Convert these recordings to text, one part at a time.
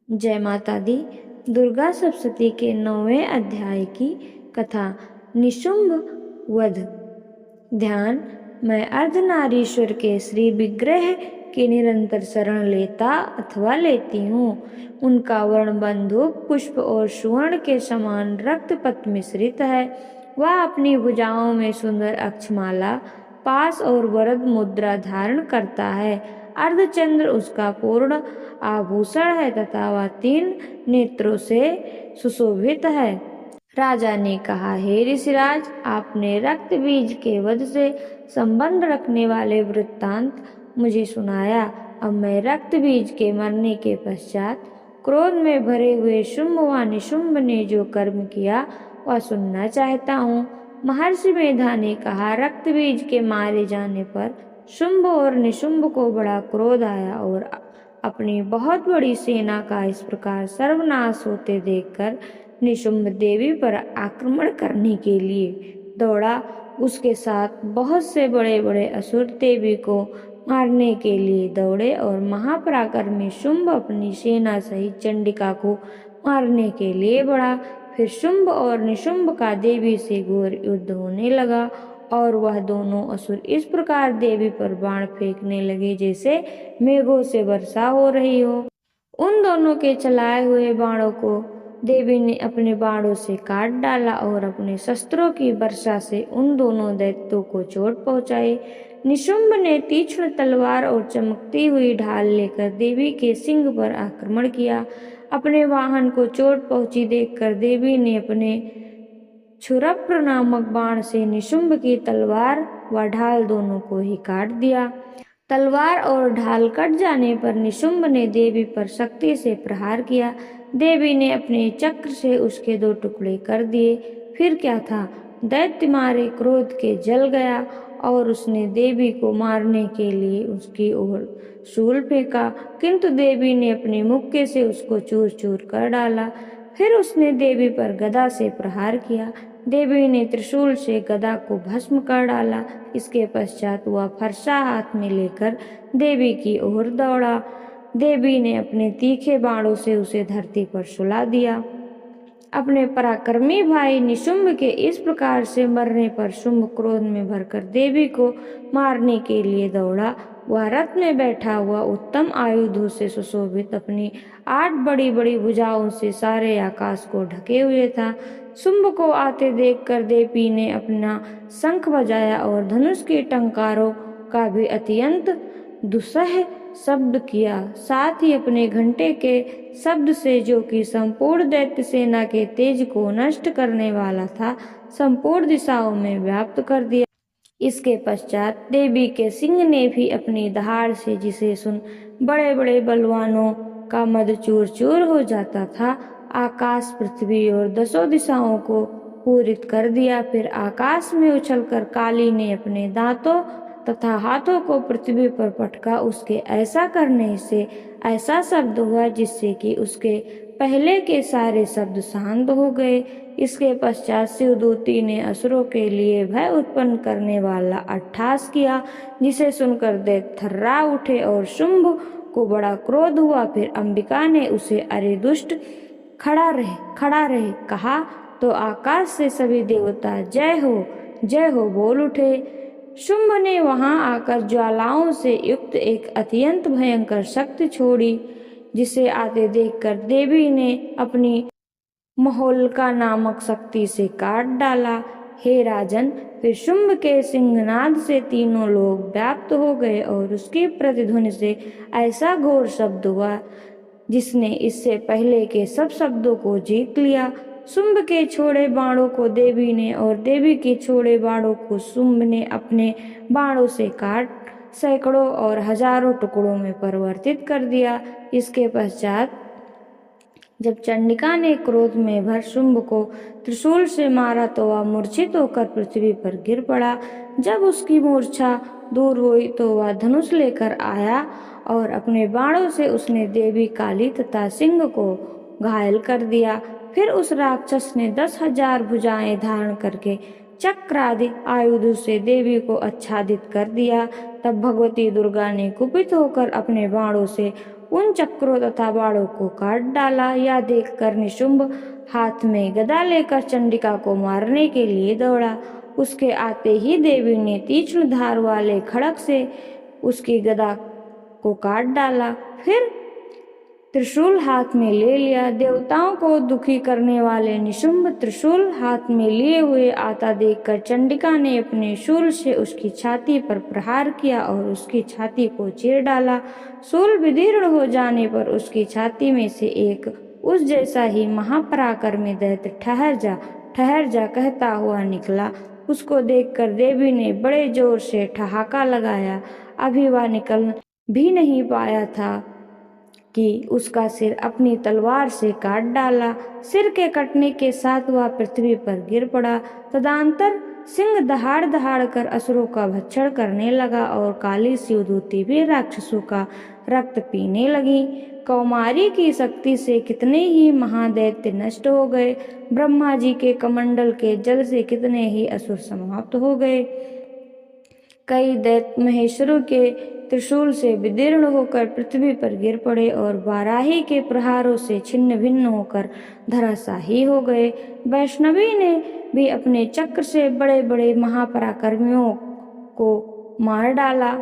जय माता दी। दुर्गा सप्तशती के 9वें अध्याय की कथा। निशुंभ वध। ध्यान। मैं अर्धनारीश्वर के श्री विग्रह की निरंतर शरण लेता अथवा लेती हूँ। उनका वर्ण बंदूक पुष्प और सुवर्ण के समान रक्तपत मिश्रित है। वह अपनी भुजाओं में सुंदर अक्षमाला, पास और वरद मुद्रा धारण करता है। अर्धचंद्र उसका पूर्ण आभूषण है तथा वह 3 नेत्रों से सुशोभित है। राजा ने कहा, हे ऋषिराज, आपने रक्त बीज के वध से संबंध रखने वाले वृत्तांत मुझे सुनाया। अब मैं रक्त बीज के मरने के पश्चात क्रोध में भरे हुए शुंभ व निशुंभ ने जो कर्म किया वह सुनना चाहता हूँ। महर्षि मेधा ने कहा, रक्त बीज के मारे जाने पर शुंभ और निशुंभ को बड़ा क्रोध आया और अपनी बहुत बड़ी सेना का इस प्रकार सर्वनाश होते देखकर निशुंभ देवी पर आक्रमण करने के लिए दौड़ा। उसके साथ बहुत से बड़े बड़े असुर देवी को मारने के लिए दौड़े और महापराक्रमी शुंभ अपनी सेना सहित चंडिका को मारने के लिए बढ़ा। फिर शुंभ और निशुंभ का देवी से घोर युद्ध होने लगा और वह दोनों असुर इस प्रकार देवी पर बाण फेंकने लगे जैसे मेघों से वर्षा हो रही हो। उन दोनों के चलाए हुए बाणों को देवी ने अपने बाणों से काट डाला और अपने शस्त्रों की वर्षा से उन दोनों दैत्यों को चोट पहुंचाई। निशुंभ ने तीक्ष्ण तलवार और चमकती हुई ढाल लेकर देवी के सिंह पर आक्रमण किया। अपने वाहन को चोट पहुंची देखकर देवी ने अपने क्षुरप्र नामक बाण से निशुंभ की तलवार व ढाल दोनों को ही काट दिया। तलवार और ढाल कट जाने पर निशुंभ ने देवी पर शक्ति से प्रहार किया। देवी ने अपने चक्र से उसके 2 टुकड़े कर दिए। फिर क्या था, दैत्य मारे क्रोध के जल गया और उसने देवी को मारने के लिए उसकी ओर शूल फेंका, किंतु देवी ने अपने मुक्के से उसको चूर चूर कर डाला। फिर उसने देवी पर गदा से प्रहार किया। देवी ने त्रिशूल से गदा को भस्म कर डाला। इसके पश्चात वह फरसा हाथ में लेकर देवी की ओर दौड़ा। देवी ने अपने तीखे बाणों से उसे धरती पर सुला दिया। अपने पराक्रमी भाई निशुंभ के इस प्रकार से मरने पर शुंभ क्रोध में भरकर देवी को मारने के लिए दौड़ा। वह रथ में बैठा हुआ उत्तम आयुधों से सुशोभित अपनी 8 बड़ी बड़ी भुजाओं से सारे आकाश को ढके हुए था। शुंभ को आते देखकर देवी ने अपना शंख बजाया और धनुष के टंकारों का भी अत्यंत दुस्सह शब्द किया। साथ ही अपने घंटे के शब्द से, जो कि संपूर्ण दैत्य सेना के तेज को नष्ट करने वाला था, संपूर्ण दिशाओं में व्याप्त कर दिया। इसके पश्चात देवी के सिंह ने भी अपनी दहाड़ से, जिसे सुन बड़े बड़े बलवानों का मद चूर चूर हो जाता था, आकाश, पृथ्वी और 10 दिशाओं को पूरित कर दिया। फिर आकाश में उछलकर काली ने अपने दांतों तथा हाथों को पृथ्वी पर पटका। उसके ऐसा करने से ऐसा शब्द हुआ जिससे कि उसके पहले के सारे शब्द शांत हो गए। इसके पश्चात शिवदूती ने असुरों के लिए भय उत्पन्न करने वाला अट्टहास किया, जिसे सुनकर दैत्य थर्रा उठे और शुंभ को बड़ा क्रोध हुआ। फिर अंबिका ने उसे, अरे दुष्ट, खड़ा रहे कहा तो आकाश से सभी देवता जय हो बोल उठे। शुंभ ने वहां आकर ज्वालाओं से युक्त एक अत्यंत भयंकर शक्ति छोड़ी, जिसे आते देखकर देवी ने अपनी महोल्का नामक शक्ति से काट डाला। हे राजन, फिर शुंभ के सिंहनाद से तीनों लोग व्याप्त हो गए और उसकी प्रतिध्वनि से ऐसा घोर शब्द हुआ जिसने इससे पहले के सब शब्दों को जीत लिया। शुंभ के छोड़े बाणों को देवी ने और देवी के छोड़े बाणों को शुंभ ने अपने बाणों से काट सैकड़ों और हजारों टुकड़ों में परिवर्तित कर दिया। इसके पश्चात जब चंडिका ने क्रोध में भर शुंभ को त्रिशूल से मारा तो वह मूर्छित होकर पृथ्वी पर गिर पड़ा। जब उसकी मूर्छा दूर हुई तो वह धनुष लेकर आया और अपने बाणों से उसने देवी काली तथा सिंह को घायल कर दिया। फिर उस राक्षस ने 10,000 भुजाएं धारण करके चक्र आदि आयुधों से देवी को आच्छादित कर दिया। तब भगवती दुर्गा ने कुपित होकर अपने बाणों से उन चक्रों तथा बाणों को काट डाला। यह देखकर निशुंभ हाथ में गदा लेकर चंडिका को मारने के लिए दौड़ा। उसके आते ही देवी ने तीक्ष्ण धार वाले खड्ग से उसकी गदा को काट डाला। फिर त्रिशूल हाथ में ले लिया। देवताओं को दुखी करने वाले निशुंभ त्रिशूल हाथ में लिए हुए आता देखकर चंडिका ने अपने शूल से उसकी छाती पर प्रहार किया और उसकी छाती को चीर डाला। शूल विदीर्ण हो जाने पर उसकी छाती में से एक उस जैसा ही महापराक्रमी दैत्य ठहर जा कहता हुआ निकला। उसको देखकर देवी ने बड़े जोर से ठहाका लगाया। अभी वह निकल भी नहीं पाया था कि उसका सिर अपनी तलवार से काट डाला। सिर के कटने के साथ वह पृथ्वी पर गिर पड़ा। तदंतर सिंह दहाड़ दहाड़ कर असुरों का भक्षण करने लगा और काली शिवदूती भी राक्षसों का रक्त पीने लगी। कौमारी की शक्ति से कितने ही महादैत्य नष्ट हो गए। ब्रह्मा जी के कमंडल के जल से कितने ही असुर समाप्त हो गए। कई दैत्य महेश्वरों के त्रिशूल से विदीर्ण होकर पृथ्वी पर गिर पड़े और वाराही के प्रहारों से छिन्न भिन्न होकर धराशायी हो गए। वैष्णवी ने भी अपने चक्र से बड़े बड़े महापराक्रमियों को मार डाला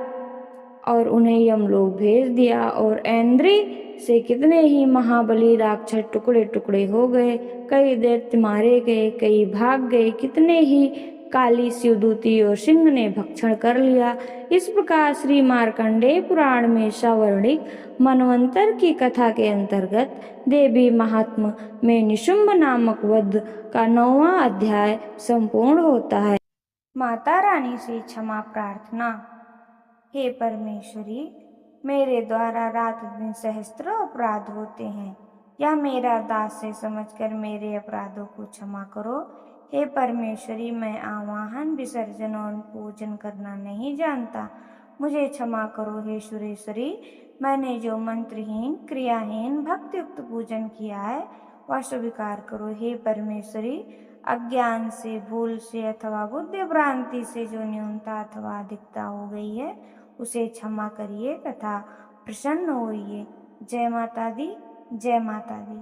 और उन्हें यमलोक भेज दिया और ऐन्द्री से कितने ही महाबली राक्षस टुकड़े टुकड़े हो गए। कई दैत्य मारे गए, कई भाग गए, कितने ही काली शिवदूती और सिंह ने भक्षण कर लिया। इस प्रकार श्री मार्कंडेय पुराण में सवर्णिक मनवंतर की कथा के अंतर्गत देवी महात्म्य में निशुंभ नामक वध का 9वां अध्याय संपूर्ण होता है। माता रानी से क्षमा प्रार्थना। हे परमेश्वरी, मेरे द्वारा रात दिन सहस्त्रों अपराध होते हैं। यह मेरा दास है समझकर मेरे अपराधों को क्षमा करो। हे परमेश्वरी, मैं आवाहन, विसर्जन और पूजन करना नहीं जानता, मुझे क्षमा करो। हे सुरेश्वरी, मैंने जो मंत्रहीन, क्रियाहीन, भक्तियुक्त पूजन किया है वह स्वीकार करो। हे परमेश्वरी, अज्ञान से, भूल से अथवा बुद्धि भ्रांति से जो न्यूनता अथवा अधिकता हो गई है उसे क्षमा करिए तथा प्रसन्न होइए। जय माता दी, जय माता दी।